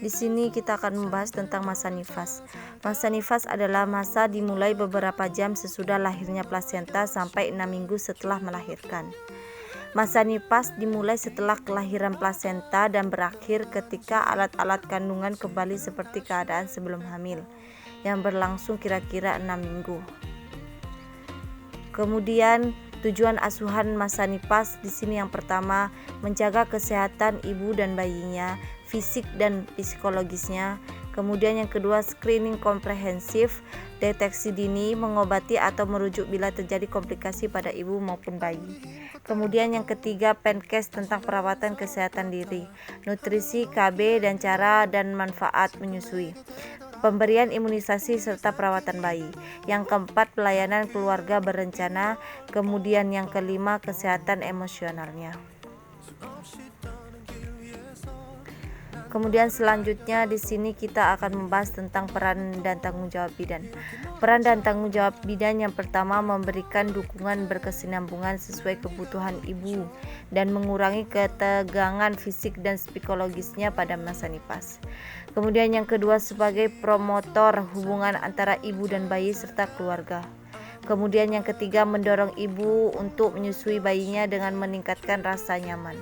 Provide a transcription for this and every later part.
Di sini kita akan membahas tentang masa nifas. Masa nifas adalah masa dimulai beberapa jam sesudah lahirnya plasenta sampai 6 minggu setelah melahirkan. Masa nifas dimulai setelah kelahiran plasenta dan berakhir ketika alat-alat kandungan kembali seperti keadaan sebelum hamil, yang berlangsung kira-kira 6 minggu. Kemudian tujuan asuhan masa nifas di sini yang pertama, menjaga kesehatan ibu dan bayinya, fisik dan psikologisnya. Kemudian yang kedua, screening komprehensif, deteksi dini, mengobati atau merujuk bila terjadi komplikasi pada ibu maupun bayi. Kemudian yang ketiga, Penkes tentang perawatan kesehatan diri, nutrisi, KB, dan cara dan manfaat menyusui, pemberian imunisasi serta perawatan bayi. Yang keempat, pelayanan keluarga berencana. Kemudian yang kelima, kesehatan emosionalnya. Kemudian selanjutnya di sini kita akan membahas tentang peran dan tanggung jawab bidan. Peran dan tanggung jawab bidan yang pertama, memberikan dukungan berkesinambungan sesuai kebutuhan ibu dan mengurangi ketegangan fisik dan psikologisnya pada masa nifas. Kemudian yang kedua, sebagai promotor hubungan antara ibu dan bayi serta keluarga. Kemudian yang ketiga, mendorong ibu untuk menyusui bayinya dengan meningkatkan rasa nyaman.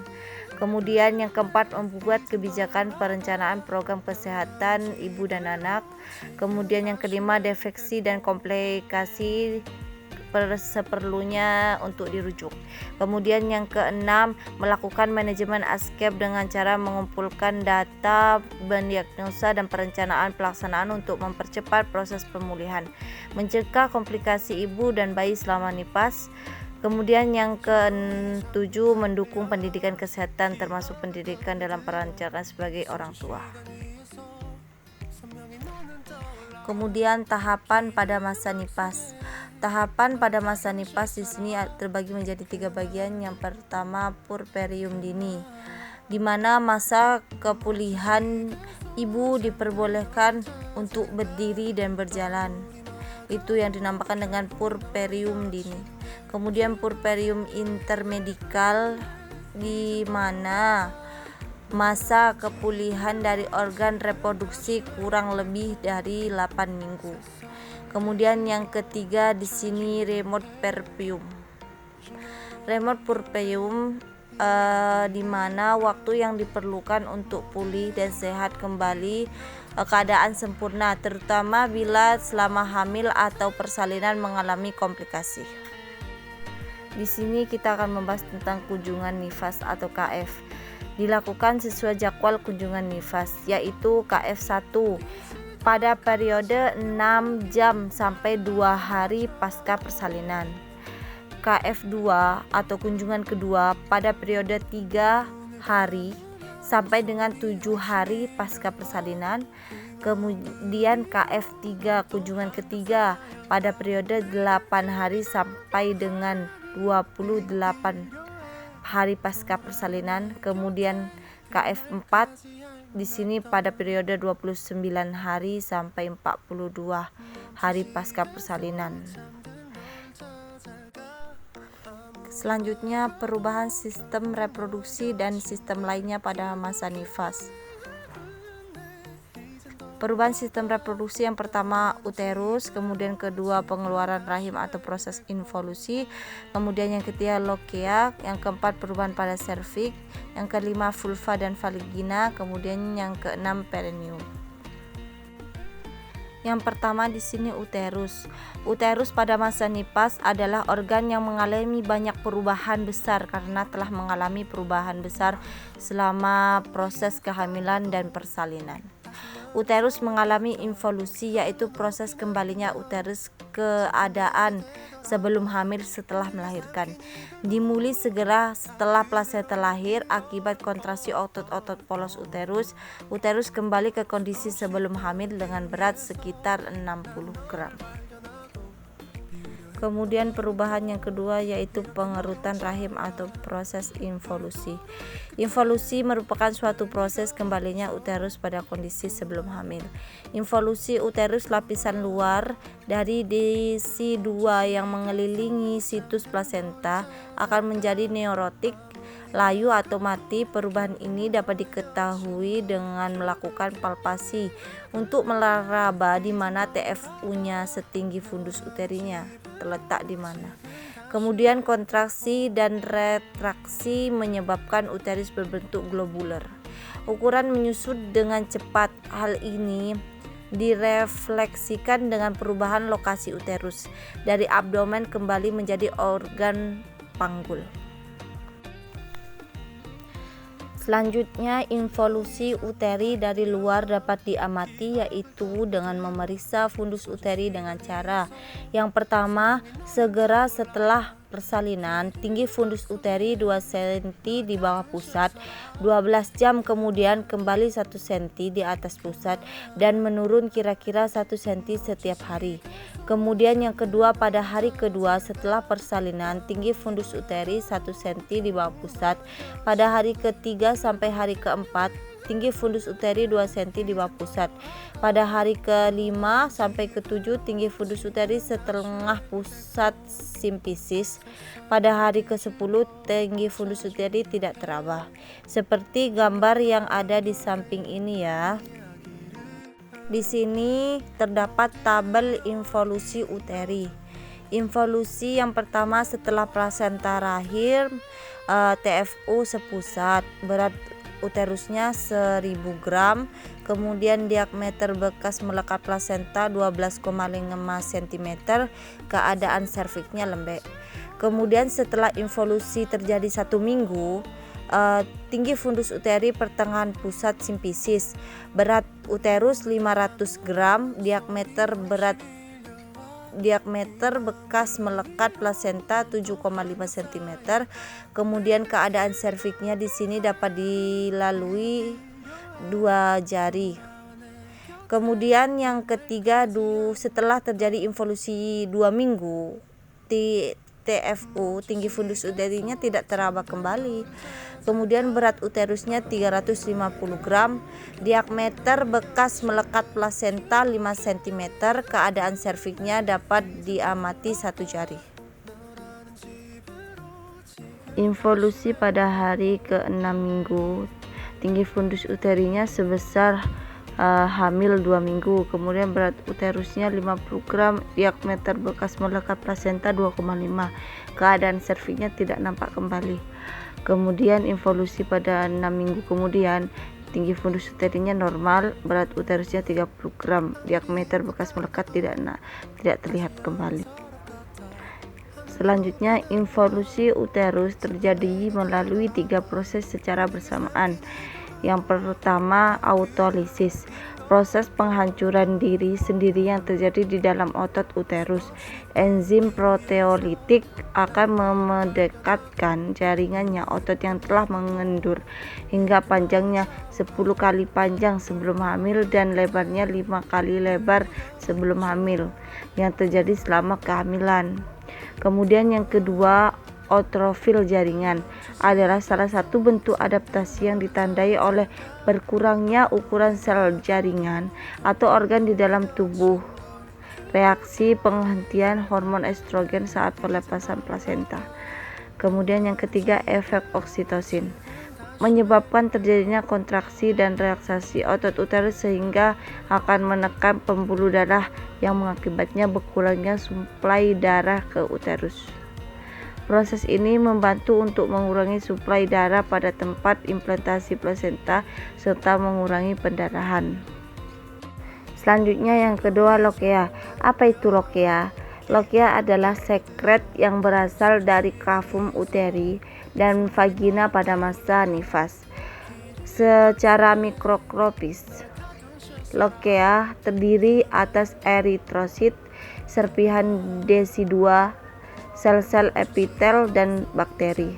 Kemudian yang keempat, membuat kebijakan perencanaan program kesehatan ibu dan anak. Kemudian yang kelima, defeksi dan komplikasi seperlunya untuk dirujuk. Kemudian yang keenam, melakukan manajemen ASKEP dengan cara mengumpulkan data, mendiagnosa dan perencanaan pelaksanaan untuk mempercepat proses pemulihan, mencegah komplikasi ibu dan bayi selama nifas. Kemudian yang ketujuh, mendukung pendidikan kesehatan termasuk pendidikan dalam perancangan sebagai orang tua. Kemudian tahapan pada masa nifas. Tahapan pada masa nifas di sini terbagi menjadi 3 bagian. Yang pertama, puerperium dini, di mana masa kepulihan ibu diperbolehkan untuk berdiri dan berjalan. Itu yang dinamakan dengan puerperium dini. Kemudian puerperium intermedikal, di mana masa kepulihan dari organ reproduksi kurang lebih dari 8 minggu. Kemudian yang ketiga di sini remote puerperium. Remote puerperium di mana waktu yang diperlukan untuk pulih dan sehat kembali keadaan sempurna, terutama bila selama hamil atau persalinan mengalami komplikasi. Di sini kita akan membahas tentang kunjungan nifas atau KF. Dilakukan sesuai jadwal kunjungan nifas, yaitu KF1 pada periode 6 jam sampai 2 hari pasca persalinan. KF2 atau kunjungan kedua pada periode 3 hari sampai dengan 7 hari pasca persalinan. Kemudian KF3 kunjungan ketiga pada periode 8 hari sampai dengan 28 hari pasca persalinan. Kemudian KF4 di sini pada periode 29 hari sampai 42 hari pasca persalinan. Selanjutnya, perubahan sistem reproduksi dan sistem lainnya pada masa nifas. Perubahan sistem reproduksi yang pertama uterus, kemudian kedua pengeluaran rahim atau proses involusi, kemudian yang ketiga lochia, yang keempat perubahan pada serviks, yang kelima vulva dan vagina, kemudian yang keenam perineum. Yang pertama di sini uterus. Uterus pada masa nifas adalah organ yang mengalami banyak perubahan besar karena telah mengalami perubahan besar selama proses kehamilan dan persalinan. Uterus mengalami involusi, yaitu proses kembalinya uterus keadaan sebelum hamil setelah melahirkan. Dimulai segera setelah plasenta lahir akibat kontraksi otot-otot polos uterus. Uterus kembali ke kondisi sebelum hamil dengan berat sekitar 60 gram. Kemudian perubahan yang kedua yaitu pengerutan rahim atau proses involusi. Involusi merupakan suatu proses kembalinya uterus pada kondisi sebelum hamil. Involusi uterus lapisan luar dari desi 2 yang mengelilingi situs plasenta akan menjadi neurotik, layu atau mati. Perubahan ini dapat diketahui dengan melakukan palpasi untuk meraba di mana TFU-nya setinggi fundus uterinya terletak di mana. Kemudian kontraksi dan retraksi menyebabkan uterus berbentuk globuler. Ukuran menyusut dengan cepat. Hal ini direfleksikan dengan perubahan lokasi uterus dari abdomen kembali menjadi organ panggul. Selanjutnya, involusi uteri dari luar dapat diamati yaitu dengan memeriksa fundus uteri dengan cara yang pertama, segera setelah persalinan, tinggi fundus uteri 2 cm di bawah pusat, 12 jam kemudian kembali 1 cm di atas pusat dan menurun kira-kira 1 cm setiap hari. Kemudian yang kedua, pada hari kedua setelah persalinan, tinggi fundus uteri 1 cm di bawah pusat. Pada hari ketiga sampai hari keempat, tinggi fundus uteri 2 cm di bawah pusat. Pada hari ke-5 sampai ke-7, tinggi fundus uteri setengah pusat simpisis. Pada hari ke-10, tinggi fundus uteri tidak teraba. Seperti gambar yang ada di samping ini ya. Di sini terdapat tabel involusi uteri. Involusi yang pertama setelah plasenta rahim, TFU sepusat, berat uterusnya 1000 gram, kemudian diameter bekas melekat plasenta 12,5 cm, keadaan serviknya lembek. Kemudian setelah involusi terjadi 1 minggu, tinggi fundus uteri pertengahan pusat simpisis, berat uterus 500 gram, diameter bekas melekat plasenta 7,5 cm. Kemudian keadaan serviknya di sini dapat dilalui 2 jari. Kemudian yang ketiga, setelah terjadi involusi 2 minggu, TFU tinggi fundus uterinya tidak teraba kembali. Kemudian berat uterusnya 350 gram, diameter bekas melekat plasenta 5 cm, keadaan serviknya dapat diamati 1 jari. Involusi pada hari ke-6 minggu, tinggi fundus uterinya sebesar hamil 2 minggu, kemudian berat uterusnya 50 gram, diameter bekas melekat plasenta 2,5, keadaan serviknya tidak nampak kembali. Kemudian involusi pada 6 minggu kemudian, tinggi fundus uterinya normal, berat uterusnya 30 gram, diameter bekas melekat tidak terlihat kembali. Selanjutnya, involusi uterus terjadi melalui 3 proses secara bersamaan. Yang pertama, autolisis, proses penghancuran diri sendiri yang terjadi di dalam otot uterus. Enzim proteolitik akan memendekatkan jaringannya otot yang telah mengendur hingga panjangnya 10 kali panjang sebelum hamil dan lebarnya 5 kali lebar sebelum hamil yang terjadi selama kehamilan. Kemudian yang kedua, eutrofil jaringan adalah salah satu bentuk adaptasi yang ditandai oleh berkurangnya ukuran sel jaringan atau organ di dalam tubuh. Reaksi penghentian hormon estrogen saat pelepasan plasenta. Kemudian yang ketiga, efek oksitosin menyebabkan terjadinya kontraksi dan relaksasi otot uterus sehingga akan menekan pembuluh darah yang mengakibatnya berkurangnya suplai darah ke uterus. Proses ini membantu untuk mengurangi suplai darah pada tempat implantasi plasenta serta mengurangi pendarahan. Selanjutnya yang kedua, lokea. Apa itu lokea? Lokea adalah sekret yang berasal dari kavum uteri dan vagina pada masa nifas. Secara mikroskopis, lokea terdiri atas eritrosit, serpihan desi 2, sel-sel epitel, dan bakteri.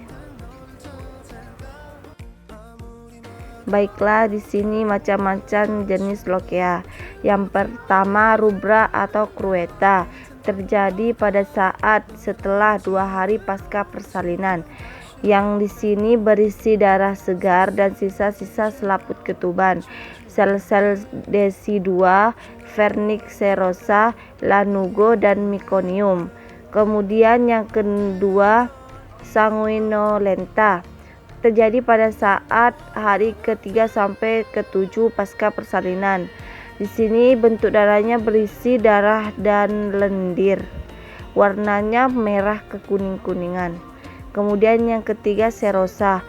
Baiklah, di sini macam-macam jenis lokea. Yang pertama, rubra atau cruenta. terjadi pada saat setelah 2 hari pasca persalinan, yang di sini berisi darah segar dan sisa-sisa selaput ketuban, sel-sel desidua, vernix serosa, lanugo, dan meconium. Kemudian yang kedua, sanguinolenta, terjadi pada saat hari ke-3 sampai ke-7 pasca persalinan. Di sini bentuk darahnya berisi darah dan lendir. Warnanya merah kekuning-kuningan. Kemudian yang ketiga, serosa.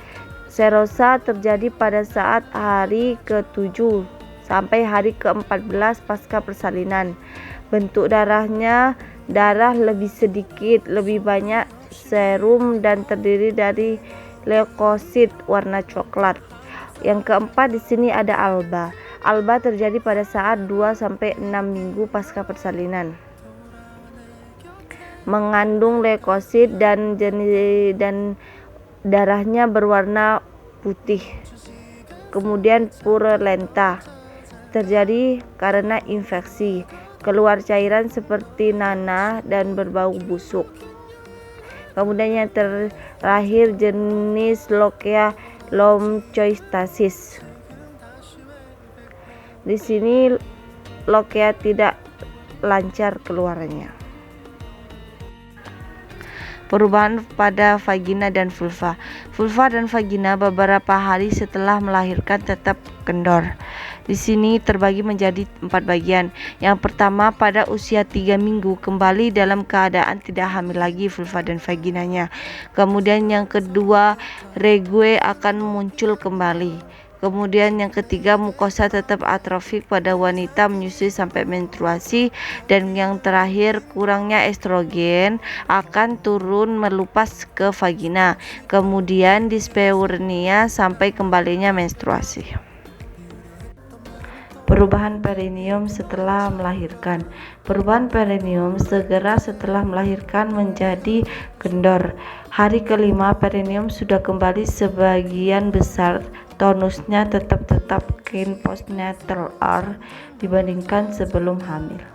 Serosa terjadi pada saat hari ke-7 sampai hari ke-14 pasca persalinan. Bentuk darahnya darah lebih sedikit, lebih banyak serum dan terdiri dari leukosit warna coklat. Yang keempat, di sini ada alba. Alba terjadi pada saat 2 sampai 6 minggu pasca persalinan. Mengandung leukosit dan darahnya berwarna putih. Kemudian purulenta terjadi karena infeksi, keluar cairan seperti nanah dan berbau busuk. Kemudian yang terakhir, jenis Lochia lomchoistasis. Di sini Lochia tidak lancar keluarannya. Perubahan pada vagina dan vulva. Vulva dan vagina beberapa hari setelah melahirkan tetap kendor. Di sini terbagi menjadi 4 bagian. Yang pertama, pada usia 3 minggu kembali dalam keadaan tidak hamil lagi vulva dan vaginanya. Kemudian yang kedua, regue akan muncul kembali. Kemudian yang ketiga, mukosa tetap atrofik pada wanita menyusui sampai menstruasi. Dan yang terakhir, kurangnya estrogen akan turun melupas ke vagina. Kemudian dispeurnia sampai kembalinya menstruasi. Perubahan perineum setelah melahirkan. Perubahan perineum segera setelah melahirkan menjadi kendor. Hari ke-5 perineum sudah kembali sebagian besar. Tonusnya tetap kin postnatal R dibandingkan sebelum hamil.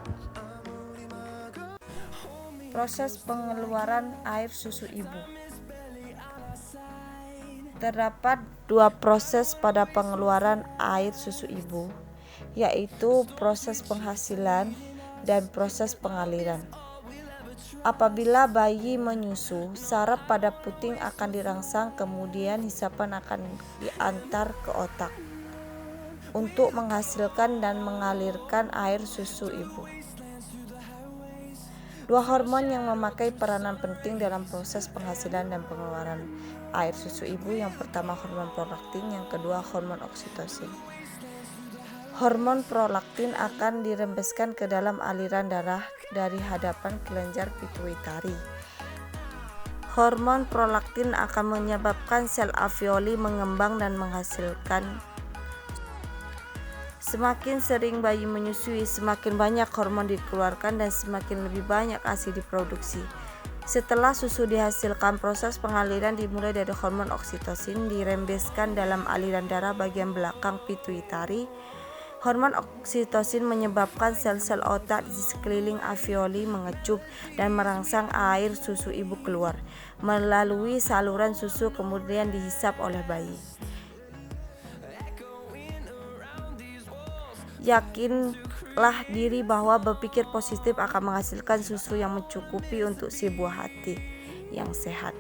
Proses pengeluaran air susu ibu. Terdapat 2 proses pada pengeluaran air susu ibu, yaitu proses penghasilan dan proses pengaliran. Apabila bayi menyusu, saraf pada puting akan dirangsang, kemudian hisapan akan diantar ke otak untuk menghasilkan dan mengalirkan air susu ibu. 2 hormon yang memakai peranan penting dalam proses penghasilan dan pengeluaran air susu ibu, yang pertama hormon prolaktin, yang kedua hormon oksitosin. Hormon prolaktin akan dirembeskan ke dalam aliran darah dari hadapan kelenjar pituitari. Hormon prolaktin akan menyebabkan sel alveoli mengembang dan menghasilkan. Semakin sering bayi menyusui, semakin banyak hormon dikeluarkan dan semakin lebih banyak ASI diproduksi. Setelah susu dihasilkan, proses pengaliran dimulai dari hormon oksitosin dirembeskan dalam aliran darah bagian belakang pituitari. Hormon oksitosin menyebabkan sel-sel otak di sekeliling alveoli mengecup dan merangsang air susu ibu keluar melalui saluran susu, kemudian dihisap oleh bayi. Yakinlah diri bahwa berpikir positif akan menghasilkan susu yang mencukupi untuk si buah hati yang sehat.